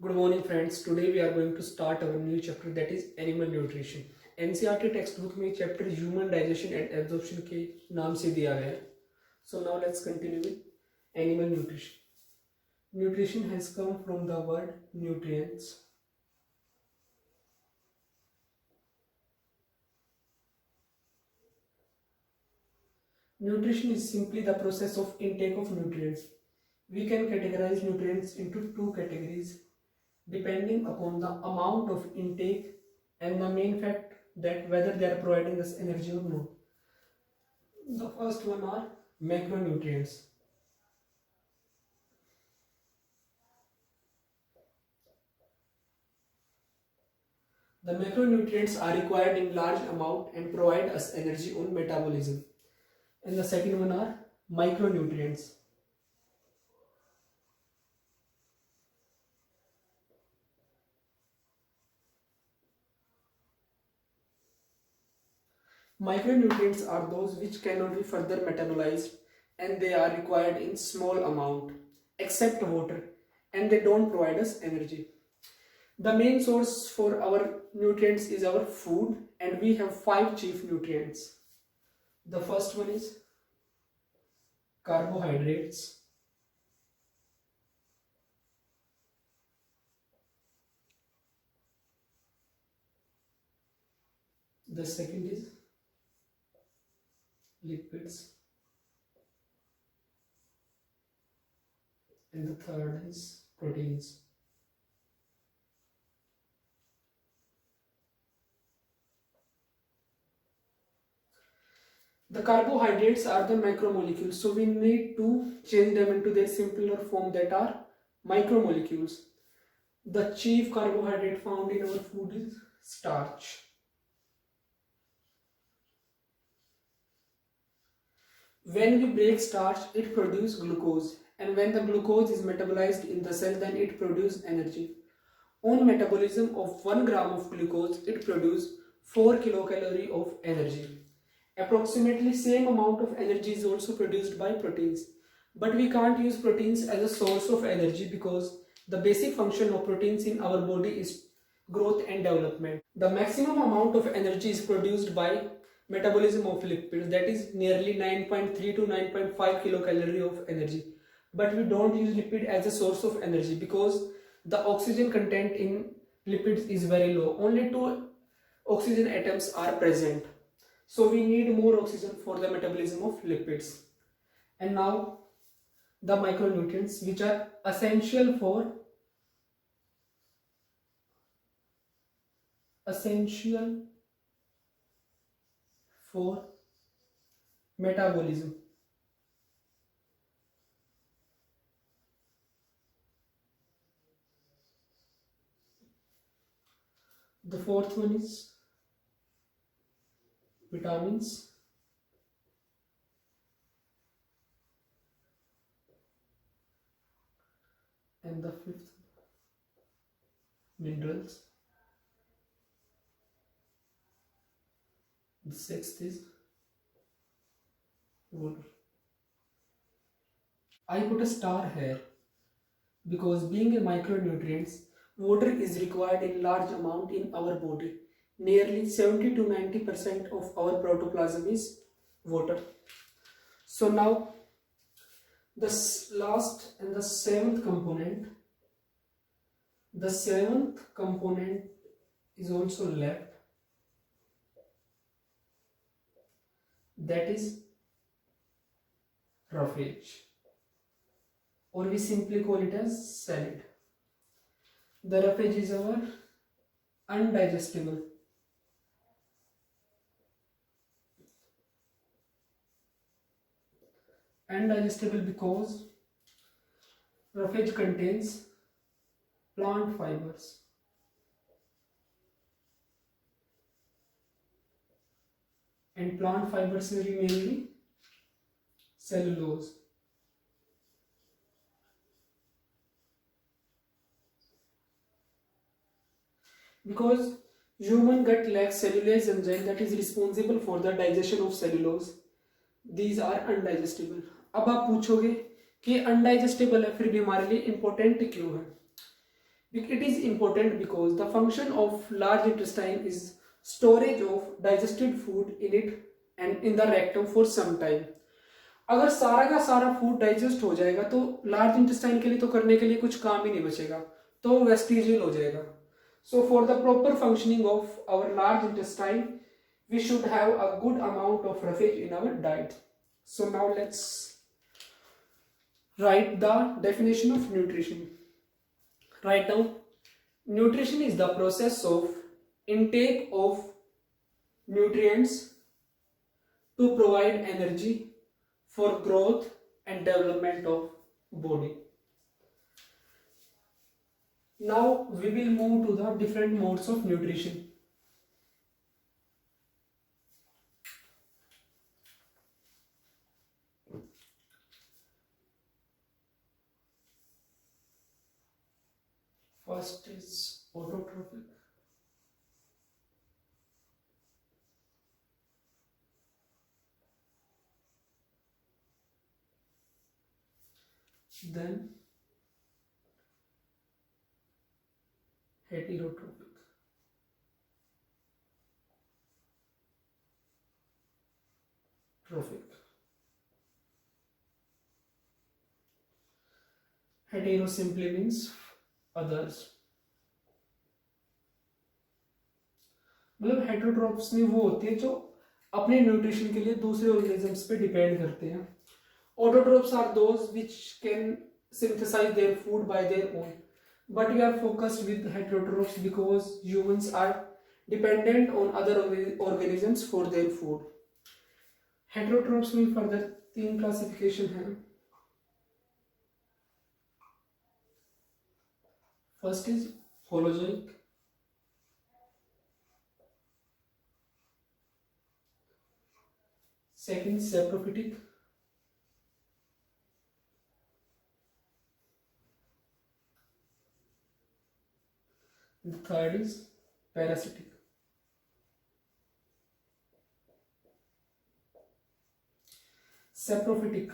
Good morning friends. Today we are going to start our new chapter, that is animal nutrition. NCERT textbook में chapter human digestion and absorption के नाम से दिया गया है. So now let's continue with animal nutrition. Nutrition has come from the word nutrients. Nutrition is simply the process of intake of nutrients. We can categorize nutrients into two categories depending upon the amount of intake and the main fact that whether they are providing us energy or not. The first one are macronutrients. The macronutrients are required in large amount and provide us energy on metabolism. And the second one are micronutrients. Micronutrients are those which cannot be further metabolized and they are required in small amount except water, and they don't provide us energy. The main source for our nutrients is our food, and we have 5 chief nutrients. The first one is carbohydrates. The second is lipids. And the third is proteins. The carbohydrates are the macromolecules, so we need to change them into their simpler form, that are micromolecules. The chief carbohydrate found in our food is starch. When we break starch, it produces glucose, and when the glucose is metabolized in the cell, then it produces energy. On metabolism of 1 gram of glucose, it produces 4 kilocalorie of energy. Approximately same amount of energy is also produced by proteins, but we can't use proteins as a source of energy because the basic function of proteins in our body is growth and development. The maximum amount of energy is produced by metabolism of lipids, that is nearly 9.3 to 9.5 kilocalorie of energy, but we don't use lipid as a source of energy because the oxygen content in lipids is very low. Only 2 oxygen atoms are present, so we need more oxygen for the metabolism of lipids. And now the micronutrients, which are essential for metabolism. The fourth one is vitamins. And the fifth, minerals. The sixth is water. I put a star here because being a micronutrients, water is required in large amount in our body. Nearly 70 to 90% of our protoplasm is water. So now the last and the seventh component. The seventh component is also left. That is roughage, or we simply call it as salad. The roughage is our undigestible. Undigestible because roughage contains plant fibers. And plant fibers will be mainly cellulose. Because human gut lacks cellulase enzyme that is responsible for the digestion of cellulose, these are undigestible. अब आप पूछोगे कि अनडाइजेस्टेबल है फिर भी हमारे लिए important क्यों है? It is important because the function of large intestine is storage of digested food in it and in the rectum for some time. अगर सारा का सारा फूड डाइजेस्ट हो जाएगा तो लार्ज इंटेस्टाइन के लिए तो करने के लिए कुछ काम ही नहीं बचेगा, तो वेस्टिजियल हो जाएगा. So for the proper functioning of our large intestine, we should have a good amount of roughage in our diet. So now let's write the definition of nutrition. Write down: nutrition is the process of intake of nutrients to provide energy for growth and development of body. Now we will move to the different modes of nutrition. First is autotrophic. Then heterotrophic. Trophic. Hetero simply means others. मतलब हेटरोट्रोफ्स में वो होती है जो अपने nutrition के लिए दूसरे ऑर्गेनिजम्स पे डिपेंड करते हैं. Autotrophs are those which can synthesize their food by their own. But we are focused with heterotrophs because humans are dependent on other organisms for their food. Heterotrophs में further 3 classification हैं. First is holozoic. Second is saprophytic. The third is parasitic. Saprophytic: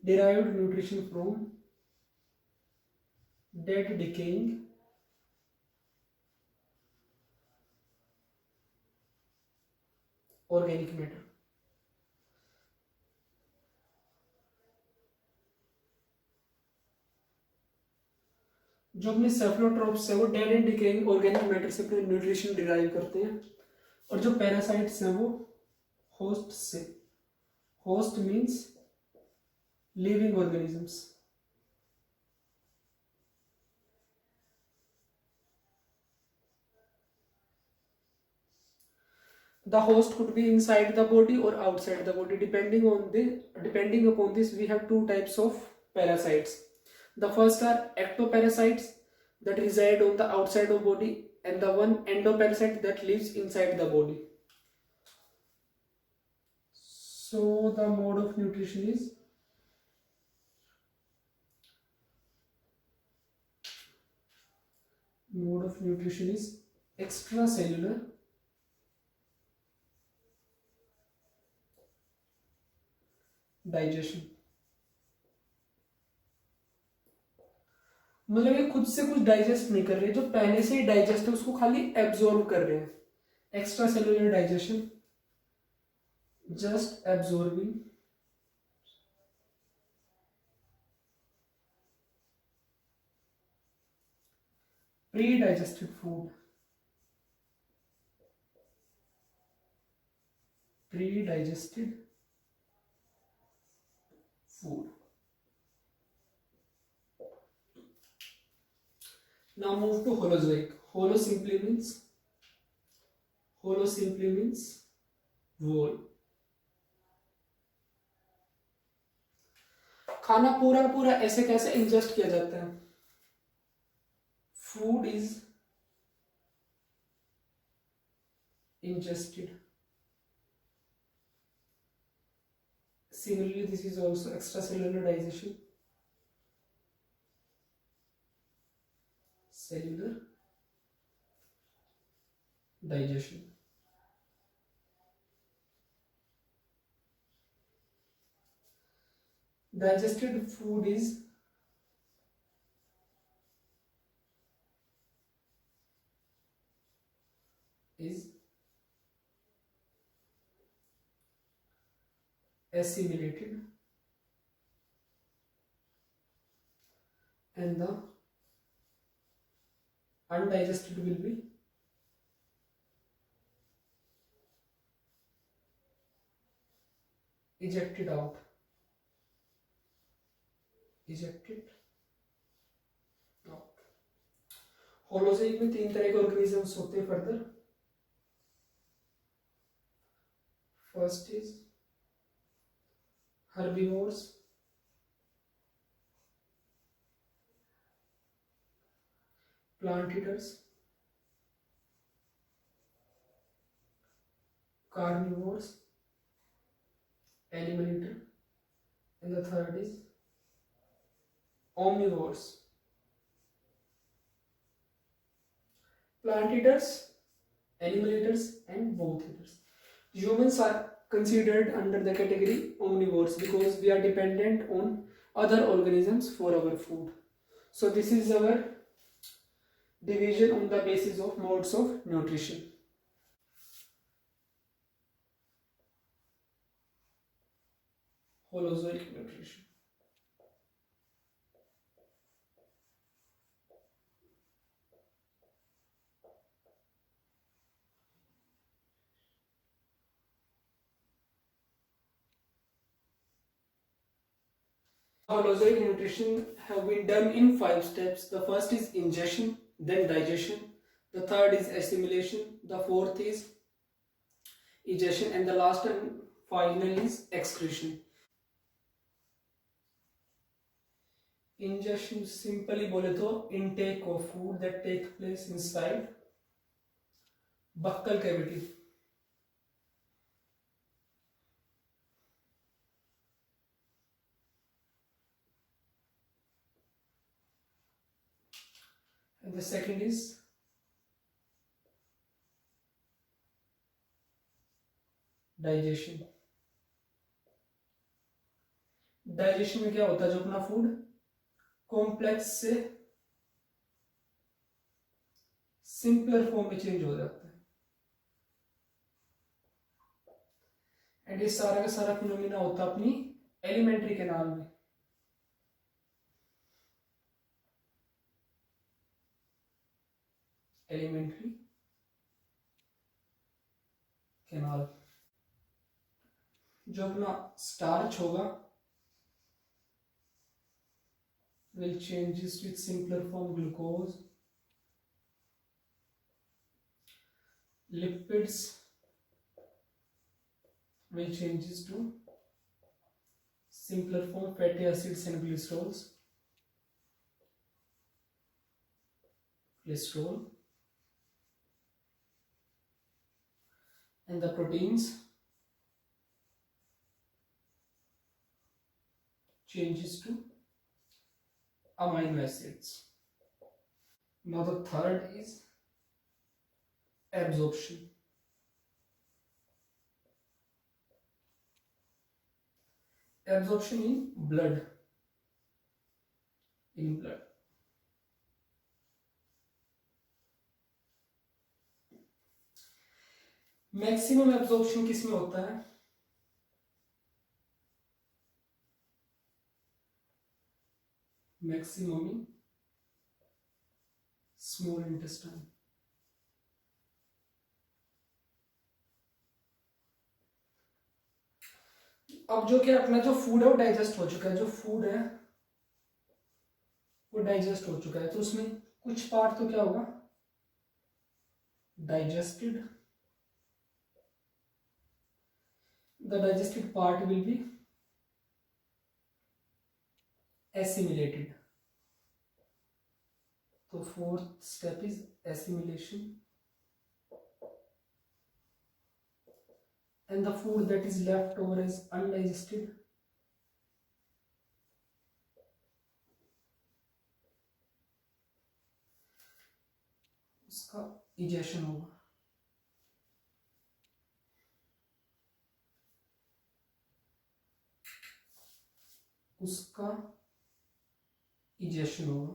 derived nutrition from dead decaying organic matter. जो अपने सेफलोट्रोप्स है वो dead and decaying organic matter से अपने nutrition derive करते हैं, और जो पैरासाइट्स हैं वो होस्ट से. Host means living organisms. The host could be inside the body or outside the body. Depending upon this, we have 2 types of parasites. The first are ectoparasites that reside on the outside of body, and the one endoparasite that lives inside the body. So the mode of nutrition is extracellular digestion. मतलब ये खुद से कुछ digest नहीं कर रहे, जो पहले से ही डाइजेस्ट है उसको खाली एब्जॉर्ब कर रहे हैं. Extra cellular digestion, just absorbing pre-digested food. Pre-digested food. Now move to holozoic. Holo simply means whole. खाना पूरा पूरा ऐसे कैसे इंजेस्ट किया जाता है? Food is ingested. Similarly, this is also extracellular digestion. Cellular digestion. Digested food is assimilated, and the undigested will be ejected out. Holozoic में 3 तरह के ऑर्गेनिजम्स होते हैं further. First is herbivores, plant eaters, carnivores, animal eater, and the third is omnivores. Plant eaters, animal eaters, and both eaters. Humans are considered under the category omnivores because we are dependent on other organisms for our food. So this is our division on the basis of modes of nutrition. Holozoic nutrition. Holozoic nutrition have been done in 5 steps. The first is ingestion, then digestion. The third is assimilation. The fourth is egestion, and the last and final is excretion. Ingestion simply बोले तो intake of food that take place inside buccal cavity. And the second is digestion. Digestion में क्या होता है, जो अपना food complex से simpler form में चेंज हो जाता है. एंड ये सारा का सारा फिनोमिना होता है अपनी एलिमेंट्री कैनाल में. Alimentary canal. जो अपना स्टार्च होगा will changes with simpler form glucose. Lipids will changes to simpler form fatty acids and glycerols. And the proteins changes to amino acids. Now the third is absorption. Absorption in blood. Maximum absorption किसमें होता है? Maximum in small intestine. अब जो क्या अपना जो food है वो डाइजेस्ट हो चुका है, जो फूड है वो डाइजेस्ट हो चुका है, तो उसमें कुछ पार्ट तो क्या होगा, digested. The digested part will be assimilated. So fourth step is assimilation, and the food that is left over as undigested उसका egestion होगा. उसका egestion होगा.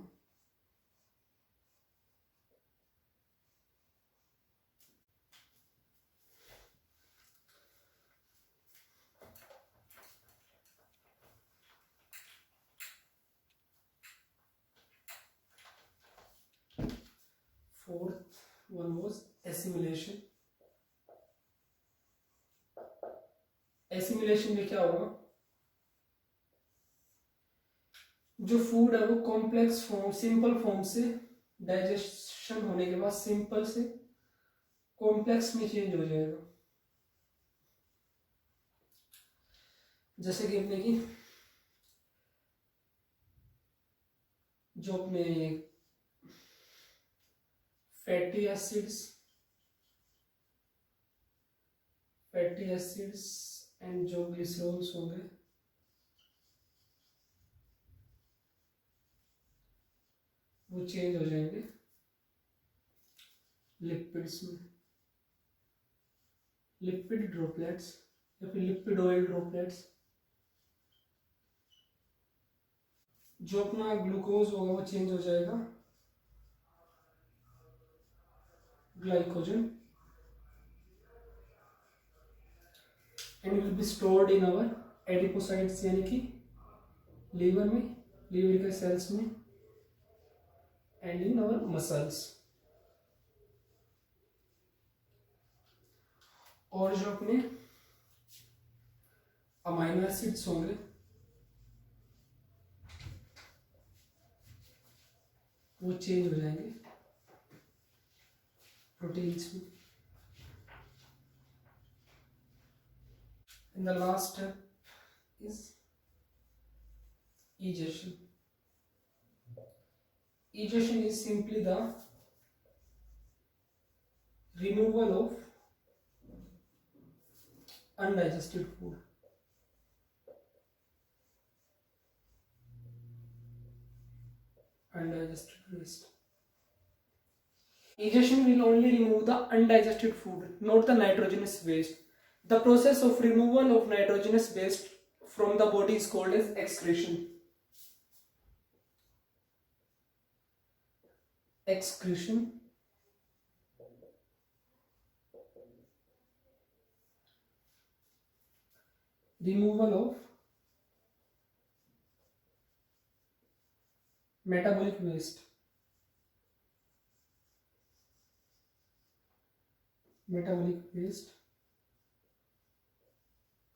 Fourth one was assimilation. Assimilation में क्या होगा, जो फूड है वो कॉम्प्लेक्स फॉर्म सिंपल फॉर्म से डाइजेशन होने के बाद सिंपल से कॉम्प्लेक्स में चेंज हो जाएगा। जैसे कि अपने की जो अपने फैटी एसिड्स एंड जो ग्लिसरॉल्स होंगे वो चेंज हो जाएंगे लिपिड्स में, लिपिड ड्रॉपलेट्स या फिर लिपिड ऑयल ड्रॉपलेट्स। जो अपना ग्लूकोज होगा वो चेंज हो जाएगा glycogen and will be stored in our adipocytes यानी कि लीवर में, लीवर के सेल्स में एंड इन आवर मसल्स। और जो अपने अमाइनो एसिड्स होंगे वो चेंज हो जाएंगे प्रोटीन्स में। And the last step is egestion. Egestion is simply the removal of undigested food. Undigested waste. Egestion will only remove the undigested food, not the nitrogenous waste. The process of removal of nitrogenous waste from the body is called as excretion. Excretion removal of metabolic waste. Metabolic waste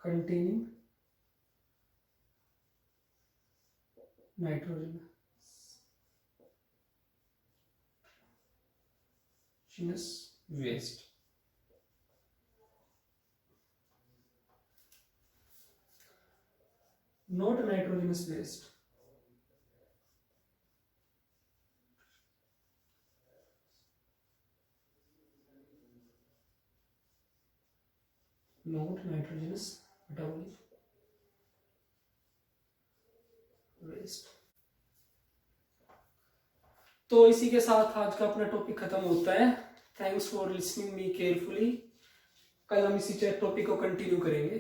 containing nitrogenous waste. Not nitrogenous waste. Not nitrogenous metabolic waste. तो इसी के साथ आज का अपना topic खत्म होता है। Thanks for listening me carefully. कल हम इसी टॉपिक को कंटिन्यू करेंगे।